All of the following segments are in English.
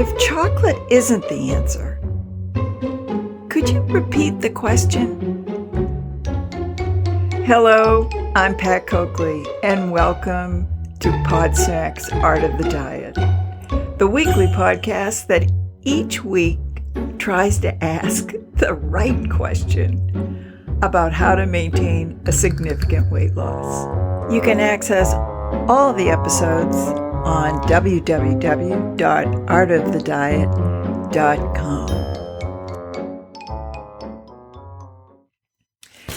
If chocolate isn't the answer, could you repeat the question? Hello, I'm Pat Coakley, and welcome to PODSNACKS Art of the Diet, the weekly podcast that each week tries to ask the right question about how to maintain a significant weight loss. You can access all the episodes on www.artofthediet.com.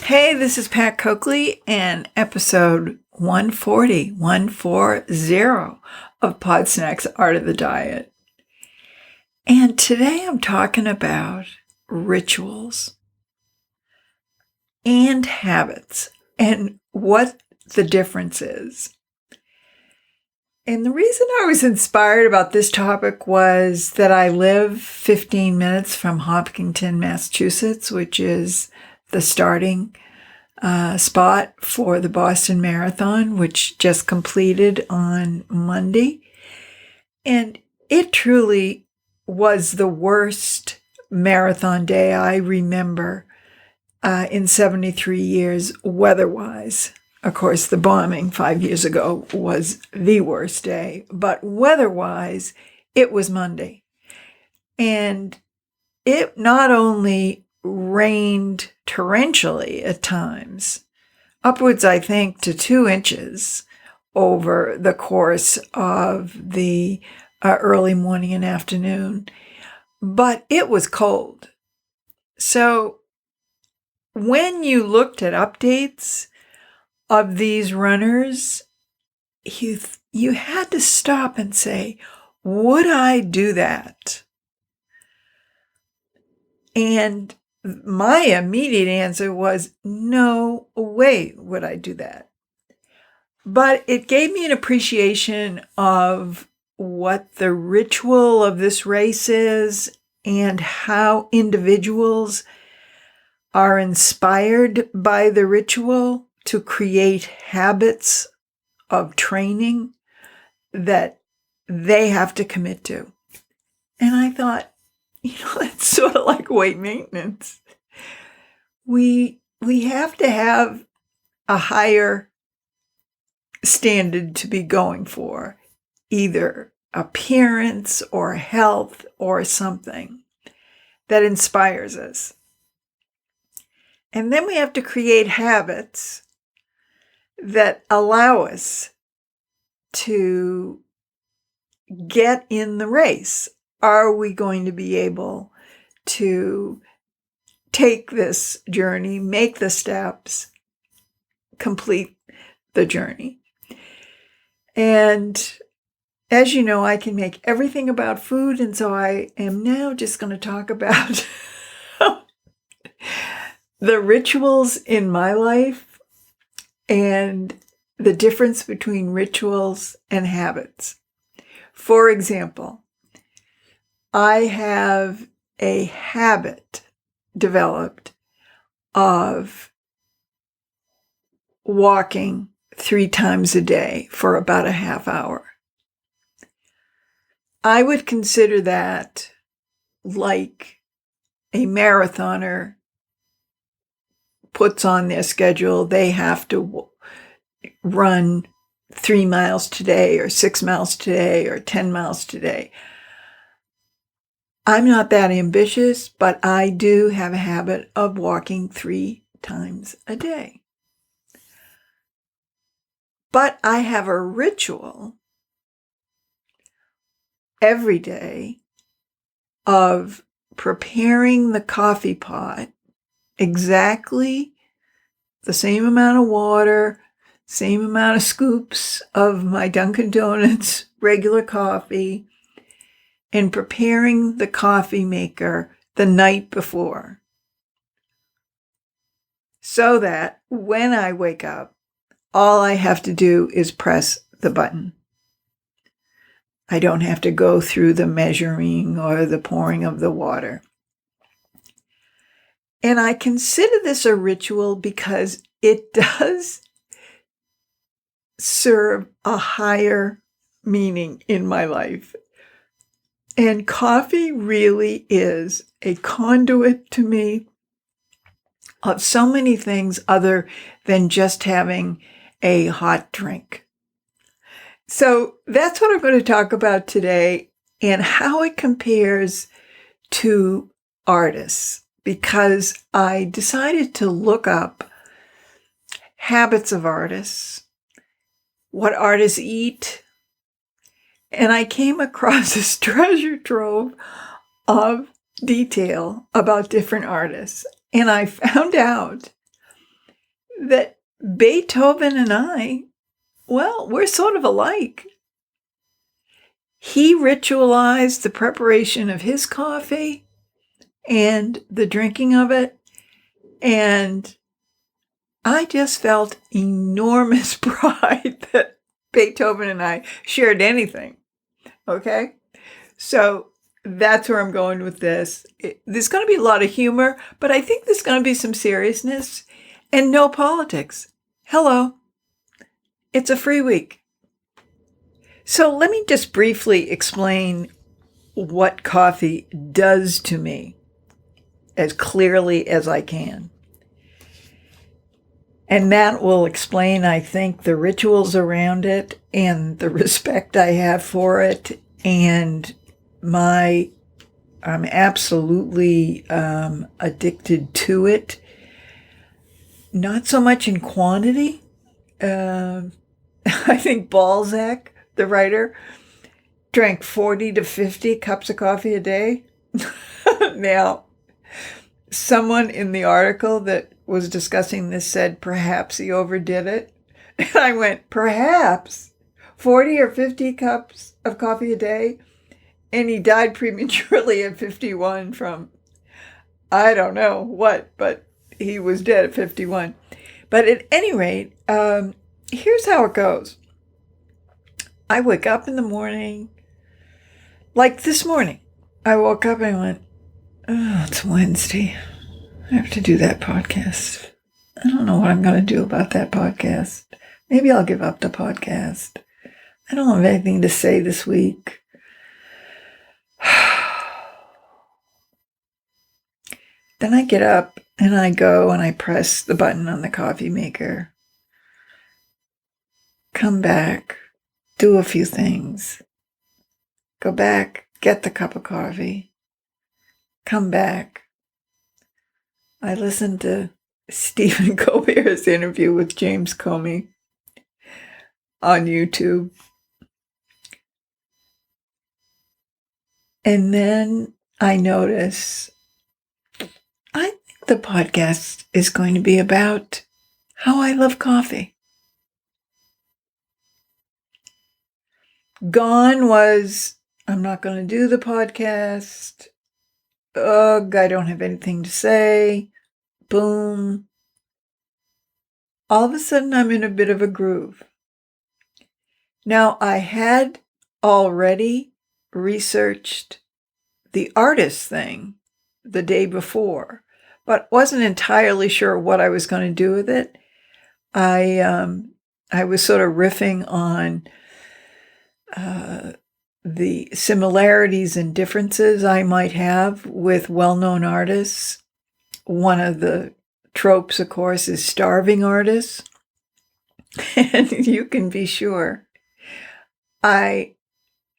Hey, this is Pat Coakley and episode 140 of PODSNACKS Art of the Diet. And today I'm talking about rituals and habits and what the difference is. And the reason I was inspired about this topic was that I live 15 minutes from Hopkinton, Massachusetts, which is the starting spot for the Boston Marathon, which just completed on Monday. And it truly was the worst marathon day I remember in 73 years weather-wise. Of course, the bombing 5 years ago was the worst day, but weather-wise, it was Monday. And it not only rained torrentially at times, upwards, I think, to 2 inches over the course of the early morning and afternoon, but it was cold. So when you looked at updates of these runners, you had to stop and say, would I do that? And my immediate answer was, no way would I do that. But it gave me an appreciation of what the ritual of this race is and how individuals are inspired by the ritual to create habits of training that they have to commit to. And I thought, that's sort of like weight maintenance. We have to have a higher standard to be going for, either appearance or health or something that inspires us. And then we have to create habits that allow us to get in the race. Are we going to be able to take this journey, make the steps, complete the journey? And as you know, I can make everything about food, and so I am now just going to talk about the rituals in my life and the difference between rituals and habits. For example, I have a habit developed of walking 3 times a day for about a half hour. I would consider that like a marathoner puts on their schedule. They have to run 3 miles today or 6 miles today or 10 miles today. I'm not that ambitious, but I do have a habit of walking 3 times a day. But I have a ritual every day of preparing the coffee pot exactly the same amount of water, same amount of scoops of my Dunkin' Donuts regular coffee, and preparing the coffee maker the night before, so that when I wake up, all I have to do is press the button. I don't have to go through the measuring or the pouring of the water. And I consider this a ritual because it does serve a higher meaning in my life. And coffee really is a conduit to me of so many things other than just having a hot drink. So that's what I'm going to talk about today and how it compares to artists, because I decided to look up habits of artists, what artists eat, and I came across this treasure trove of detail about different artists. And I found out that Beethoven and I, well, we're sort of alike. He ritualized the preparation of his coffee and the drinking of it. And I just felt enormous pride that Beethoven and I shared anything. Okay? So that's where I'm going with this. There's going to be a lot of humor, but I think there's going to be some seriousness and no politics. Hello. It's a free week. So let me just briefly explain what coffee does to me as clearly as I can. And that will explain, I think, the rituals around it and the respect I have for it. And I'm absolutely addicted to it. Not so much in quantity. I think Balzac, the writer, drank 40 to 50 cups of coffee a day. Now, someone in the article that was discussing this said perhaps he overdid it. And I went, perhaps 40 or 50 cups of coffee a day? And he died prematurely at 51 from, I don't know what, but he was dead at 51. But at any rate, here's how it goes. I wake up in the morning, like this morning. I woke up and I went, oh, it's Wednesday. I have to do that podcast. I don't know what I'm going to do about that podcast. Maybe I'll give up the podcast. I don't have anything to say this week. Then I get up and I go and I press the button on the coffee maker. Come back, do a few things. Go back, get the cup of coffee. Come back. I listened to Stephen Colbert's interview with James Comey on YouTube. And then I notice, I think the podcast is going to be about how I love coffee. Gone was, I'm not going to do the podcast. Ugh, I don't have anything to say. Boom. All of a sudden, I'm in a bit of a groove. Now, I had already researched the artist thing the day before, but wasn't entirely sure what I was going to do with it. I was sort of riffing on the similarities and differences I might have with well-known artists. One of the tropes, of course, is starving artists. And you can be sure I,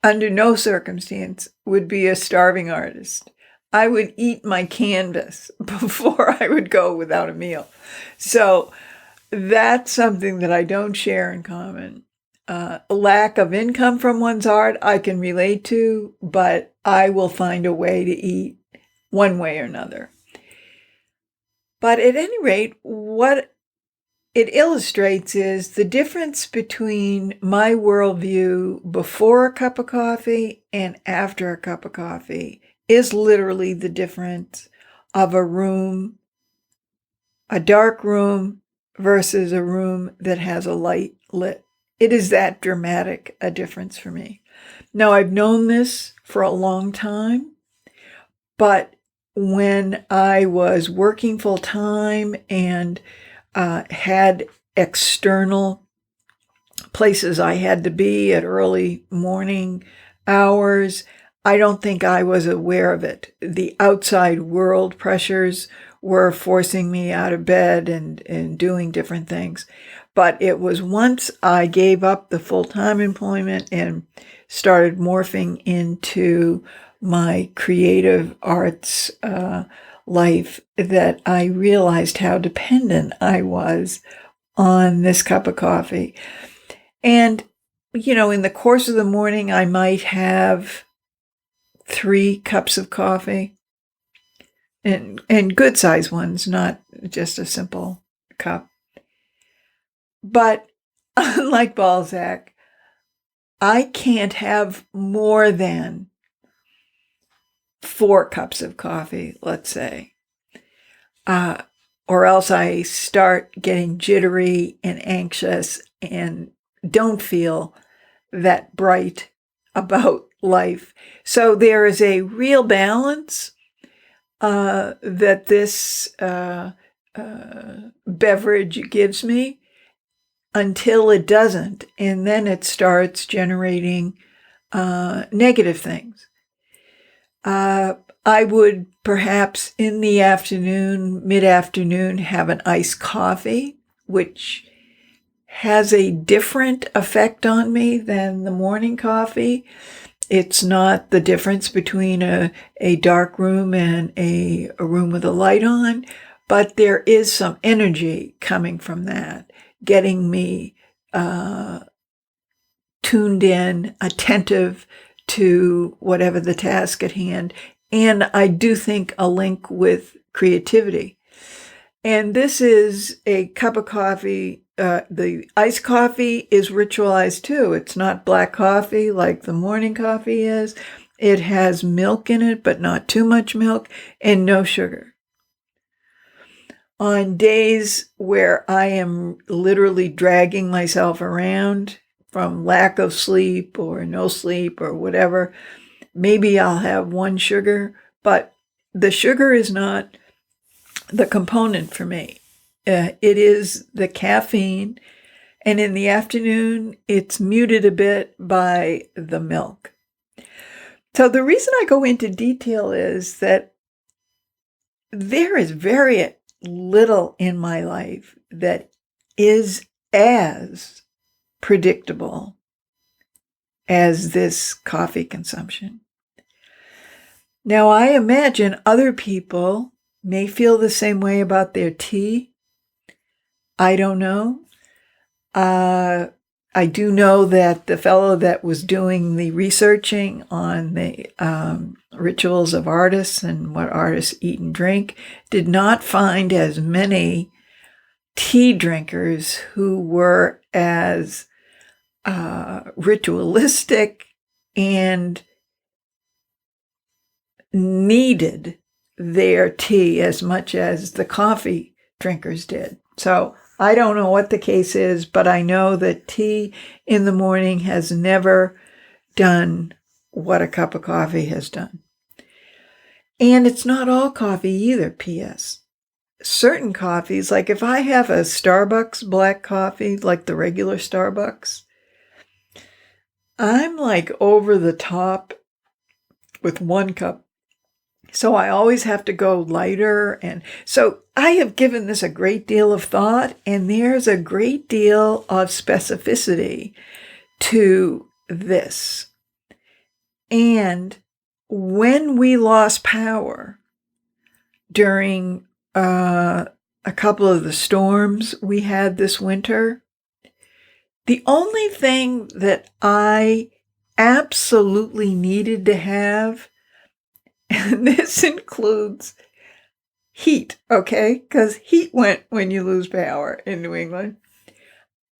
under no circumstance, would be a starving artist. I would eat my canvas before I would go without a meal. So that's something that I don't share in common. Lack of income from one's art, I can relate to, but I will find a way to eat one way or another. But at any rate, what it illustrates is the difference between my worldview before a cup of coffee and after a cup of coffee is literally the difference of a room, a dark room versus a room that has a light lit. It is that dramatic a difference for me. Now, I've known this for a long time, but when I was working full time and had external places I had to be at early morning hours, I don't think I was aware of it. The outside world pressures were forcing me out of bed and doing different things. But it was once I gave up the full-time employment and started morphing into my creative arts life that I realized how dependent I was on this cup of coffee. And, in the course of the morning, I might have 3 cups of coffee and good size ones, not just a simple cup. But unlike Balzac, I can't have more than 4 cups of coffee, let's say, or else I start getting jittery and anxious and don't feel that bright about life. So there is a real balance that this beverage gives me until it doesn't, and then it starts generating negative things. I would perhaps in the afternoon, mid-afternoon, have an iced coffee, which has a different effect on me than the morning coffee. It's not the difference between a dark room and a room with a light on, but there is some energy coming from that, getting me tuned in, attentive to whatever the task at hand. And I do think a link with creativity. And this is a cup of coffee. The iced coffee is ritualized too. It's not black coffee like the morning coffee is. It has milk in it, but not too much milk, and no sugar. On days where I am literally dragging myself around from lack of sleep or no sleep or whatever, maybe I'll have 1 sugar, but the sugar is not the component for me. It is the caffeine, and in the afternoon, it's muted a bit by the milk. So the reason I go into detail is that there is very little in my life that is as predictable as this coffee consumption. Now, I imagine other people may feel the same way about their tea. I don't know. I do know that the fellow that was doing the researching on the rituals of artists and what artists eat and drink did not find as many tea drinkers who were as ritualistic and needed their tea as much as the coffee drinkers did. So I don't know what the case is, but I know that tea in the morning has never done what a cup of coffee has done. And it's not all coffee either, P.S. Certain coffees, like if I have a Starbucks black coffee, like the regular Starbucks, I'm like over the top with 1 cup. So I always have to go lighter. And so I have given this a great deal of thought, and there's a great deal of specificity to this. And when we lost power during a couple of the storms we had this winter, the only thing that I absolutely needed to have, and this includes heat, okay? Because heat went when you lose power in New England.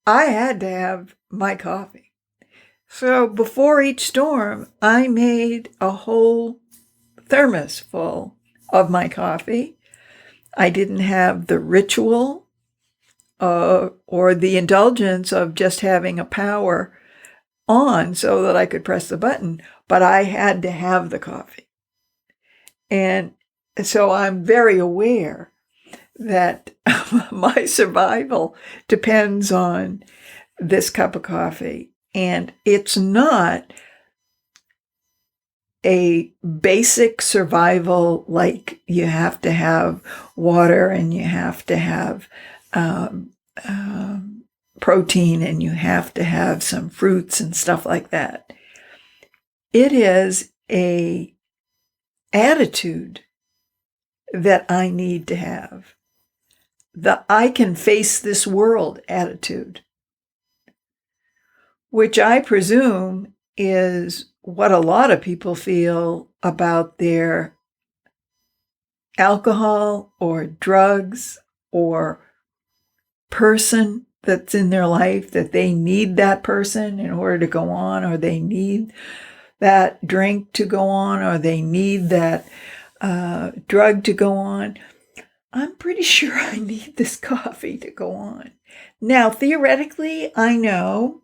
I had to have my coffee. So before each storm, I made a whole thermos full of my coffee. I didn't have the ritual or the indulgence of just having a power on so that I could press the button, but I had to have the coffee. And so I'm very aware that my survival depends on this cup of coffee. And it's not a basic survival, like you have to have water and you have to have protein and you have to have some fruits and stuff like that. It is a attitude that I need to have. The I can face this world attitude, which I presume is what a lot of people feel about their alcohol or drugs or person that's in their life, that they need that person in order to go on, or they need that drink to go on, or they need that drug to go on. I'm pretty sure I need this coffee to go on. Now, theoretically, I know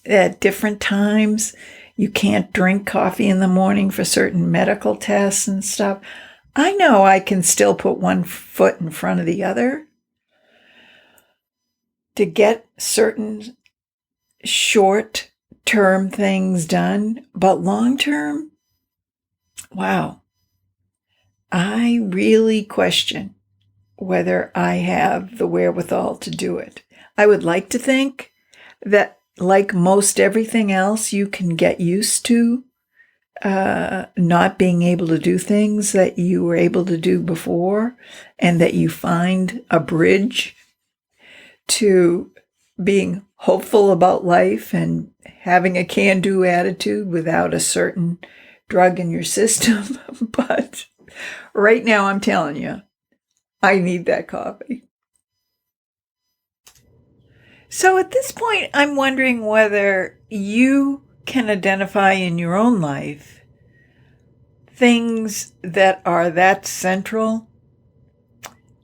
at different times you can't drink coffee in the morning for certain medical tests and stuff. I know I can still put one foot in front of the other to get certain short-term things done, but long-term, wow, I really question whether I have the wherewithal to do it. I would like to think that, like most everything else, you can get used to not being able to do things that you were able to do before, and that you find a bridge to being hopeful about life and having a can-do attitude without a certain drug in your system. But right now, I'm telling you, I need that coffee. So at this point, I'm wondering whether you can identify in your own life things that are that central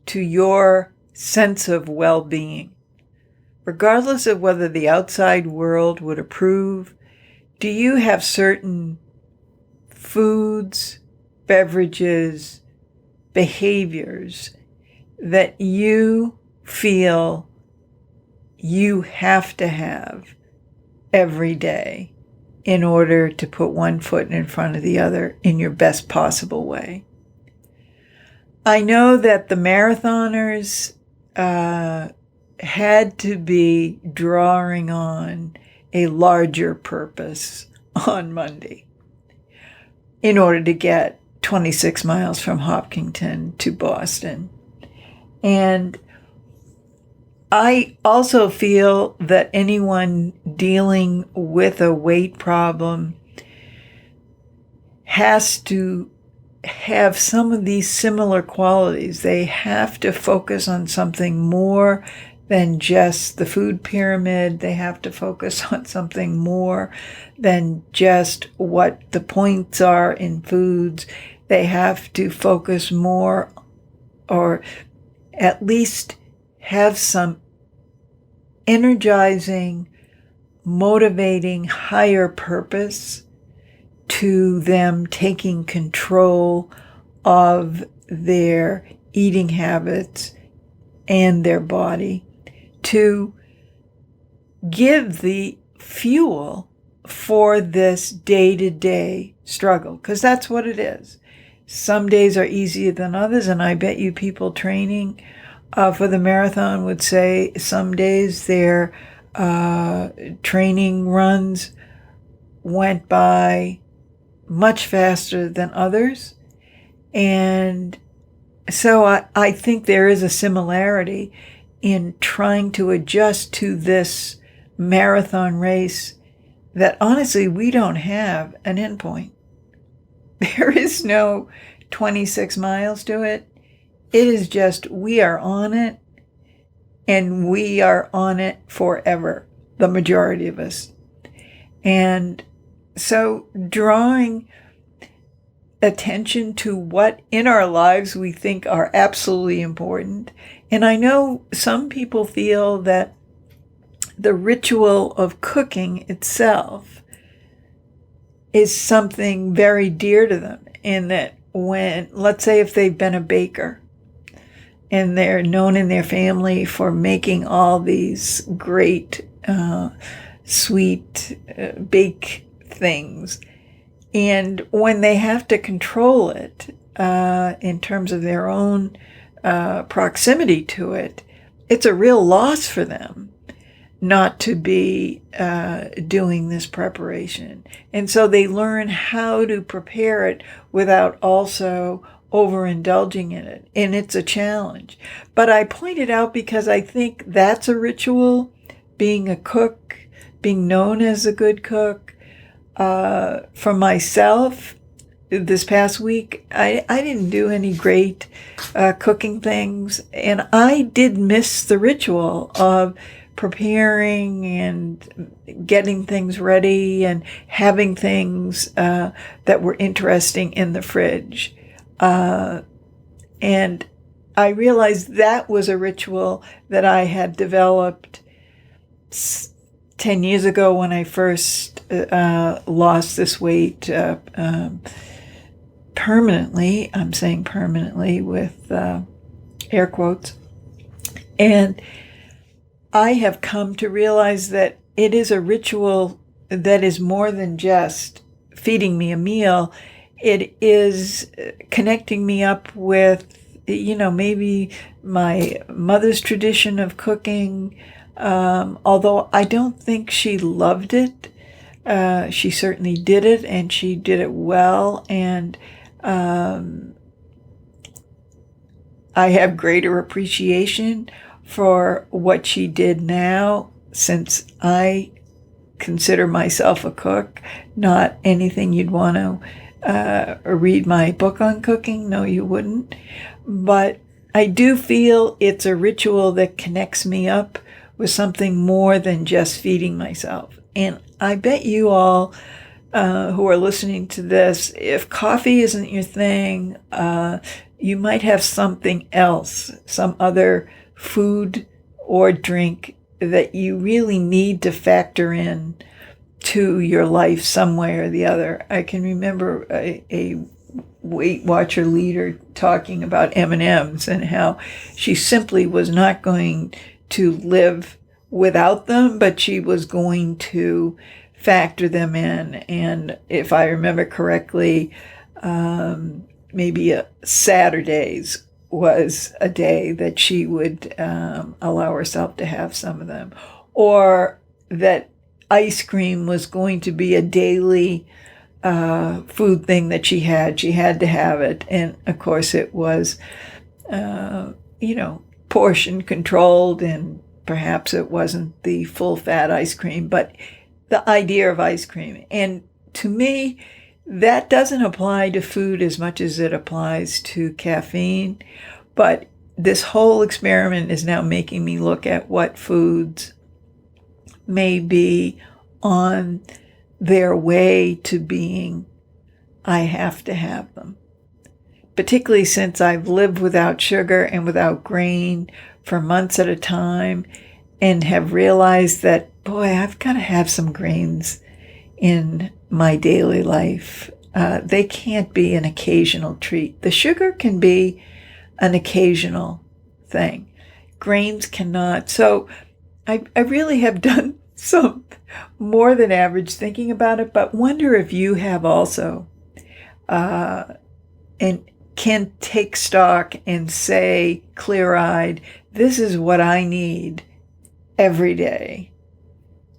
to your sense of well-being. Regardless of whether the outside world would approve, do you have certain foods, beverages, behaviors that you feel you have to have every day in order to put one foot in front of the other in your best possible way? I know that the marathoners had to be drawing on a larger purpose on Monday in order to get 26 miles from Hopkinton to Boston. And I also feel that anyone dealing with a weight problem has to have some of these similar qualities. They have to focus on something more than just the food pyramid. They have to focus on something more than just what the points are in foods. They have to focus more, or at least have some energizing, motivating, higher purpose to them taking control of their eating habits and their body, to give the fuel for this day-to-day struggle, because that's what it is. Some days are easier than others, and I bet you people training for the marathon would say some days their training runs went by much faster than others. And so I think there is a similarity in trying to adjust to this marathon race that honestly we don't have an endpoint. There is no 26 miles to it. It is just we are on it, and we are on it forever, the majority of us. And so drawing attention to what in our lives we think are absolutely important. And I know some people feel that the ritual of cooking itself is something very dear to them, in that when, let's say if they've been a baker and they're known in their family for making all these great sweet bake things, And when they have to control it in terms of their own proximity to it, it's a real loss for them not to be doing this preparation. And so they learn how to prepare it without also overindulging in it. And it's a challenge. But I point it out because I think that's a ritual, being a cook, being known as a good cook. For myself, this past week, I didn't do any great cooking things. And I did miss the ritual of preparing and getting things ready and having things that were interesting in the fridge. And I realized that was a ritual that I had developed 10 years ago when I first lost this weight permanently. I'm saying permanently with air quotes. And I have come to realize that it is a ritual that is more than just feeding me a meal. It is connecting me up with, maybe my mother's tradition of cooking. Although I don't think she loved it. She certainly did it, and she did it well. And I have greater appreciation for what she did now, since I consider myself a cook, not anything you'd want to read my book on cooking. No, you wouldn't. But I do feel it's a ritual that connects me up with something more than just feeding myself. And I bet you all who are listening to this, if coffee isn't your thing, you might have something else, some other food or drink that you really need to factor in to your life some way or the other. I can remember a Weight Watcher leader talking about M&Ms and how she simply was not going to live without them, but she was going to factor them in. And if I remember correctly, maybe Saturdays was a day that she would allow herself to have some of them, or that ice cream was going to be a daily food thing that she had to have it. And of course it was portion controlled, and perhaps it wasn't the full fat ice cream, but the idea of ice cream. And to me, that doesn't apply to food as much as it applies to caffeine. But this whole experiment is now making me look at what foods may be on their way to being, I have to have them. Particularly since I've lived without sugar and without grain for months at a time, and have realized that, boy, I've got to have some grains in my daily life. They can't be an occasional treat. The sugar can be an occasional thing. Grains cannot. So I really have done some more than average thinking about it, but wonder if you have also, and can take stock and say clear-eyed, this is what I need every day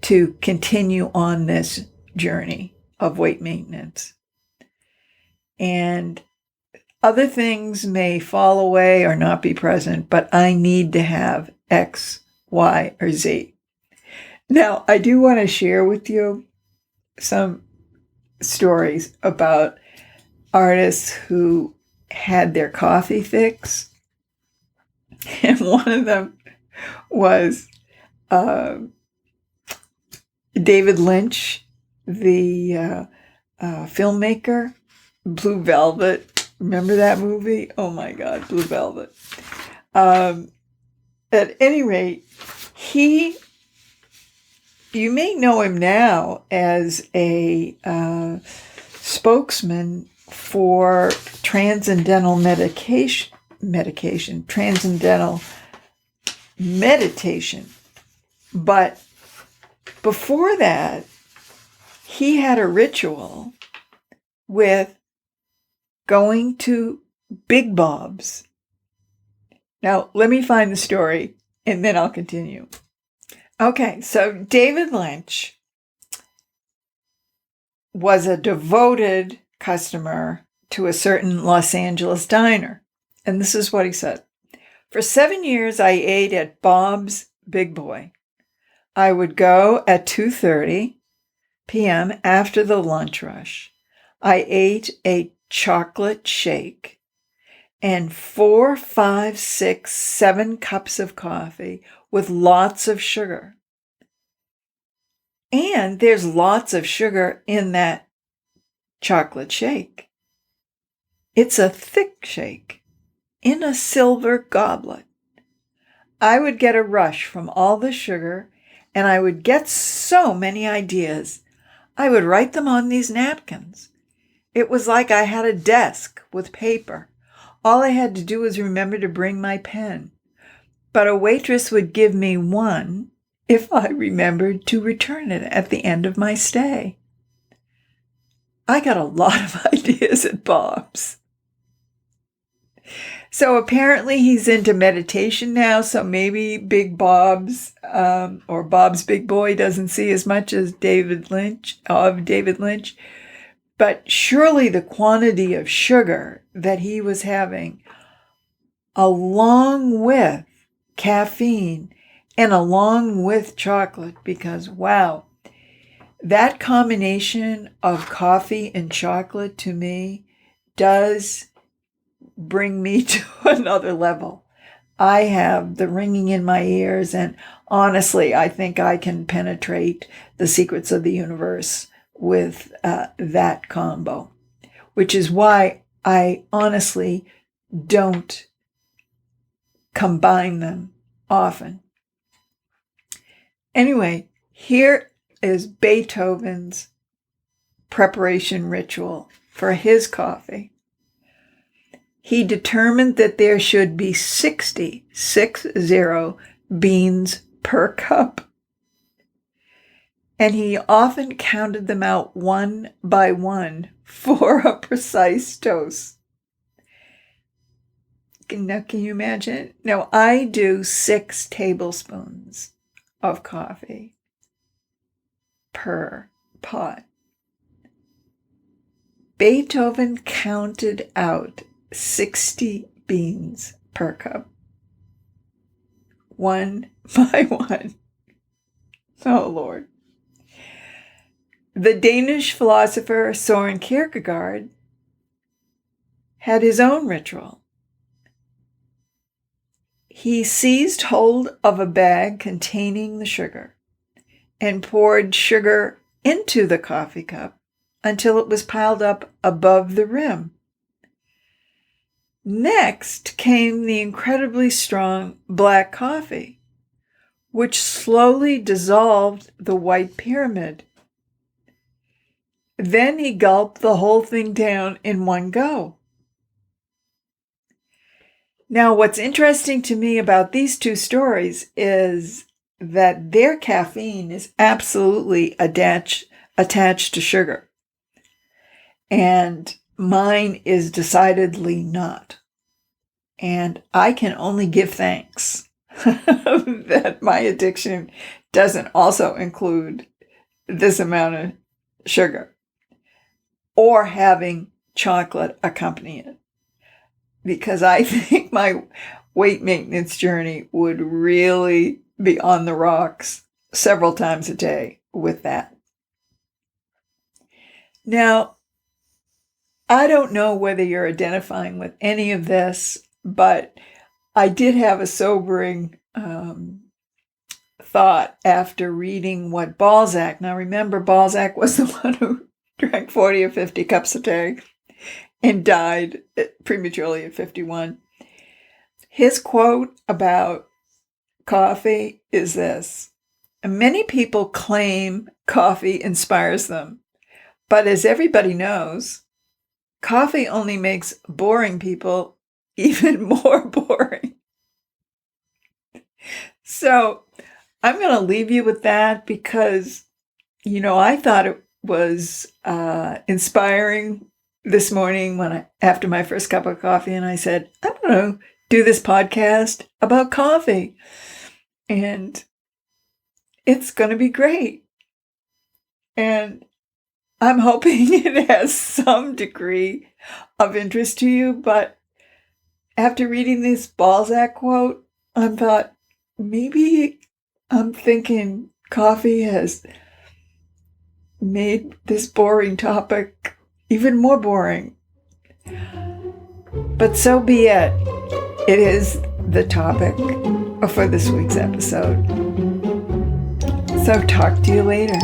to continue on this journey of weight maintenance. And other things may fall away or not be present, but I need to have X, Y, or Z. Now, I do want to share with you some stories about artists who had their coffee fix. And one of them was David Lynch, the filmmaker, Blue Velvet. Remember that movie? Oh my God, Blue Velvet. At any rate, you may know him now as a spokesman for transcendental transcendental meditation. But before that, he had a ritual with going to Big Bob's. Now, let me find the story and then I'll continue. Okay, so David Lynch was a devoted customer to a certain Los Angeles diner. And this is what he said. For 7 years, I ate at Bob's Big Boy. I would go at 2:30 p.m. after the lunch rush. I ate a chocolate shake and 4, 5, 6, 7 cups of coffee with lots of sugar. And there's lots of sugar in that chocolate shake. It's a thick shake in a silver goblet. I would get a rush from all the sugar, and I would get so many ideas. I would write them on these napkins. It was like I had a desk with paper. All I had to do was remember to bring my pen. But a waitress would give me one if I remembered to return it at the end of my stay. I got a lot of ideas at Bob's. So apparently he's into meditation now, so maybe Big Bob's or Bob's Big Boy doesn't see as much as David Lynch. But surely the quantity of sugar that he was having, along with caffeine and along with chocolate, because wow, that combination of coffee and chocolate to me does bring me to another level. I have the ringing in my ears, and honestly, I think I can penetrate the secrets of the universe with that combo, which is why I honestly don't combine them often. Anyway, here is Beethoven's preparation ritual for his coffee. He determined that there should be 60 beans per cup. And he often counted them out one by one for a precise dose. Now, can you imagine? Now, I do 6 tablespoons of coffee per pot. Beethoven counted out 60 beans per cup, one by one. Oh, Lord. The Danish philosopher Søren Kierkegaard had his own ritual. He seized hold of a bag containing the sugar and poured sugar into the coffee cup until it was piled up above the rim. Next came the incredibly strong black coffee, which slowly dissolved the white pyramid. Then he gulped the whole thing down in one go. Now, what's interesting to me about these two stories is that their caffeine is absolutely attached to sugar, and mine is decidedly not. And I can only give thanks that my addiction doesn't also include this amount of sugar or having chocolate accompany it. Because I think my weight maintenance journey would really be on the rocks several times a day with that. Now, I don't know whether you're identifying with any of this, but I did have a sobering thought after reading what Balzac, now remember Balzac was the one who drank 40 or 50 cups a day and died prematurely at 51. His quote about coffee is this: many people claim coffee inspires them, but as everybody knows, coffee only makes boring people even more boring. So I'm going to leave you with that because, I thought it was inspiring this morning after my first cup of coffee, and I said, I'm going to do this podcast about coffee. And it's going to be great. And I'm hoping it has some degree of interest to you. But after reading this Balzac quote, I thought, maybe I'm thinking coffee has made this boring topic even more boring. But so be it. It is the topic for this week's episode. So talk to you later.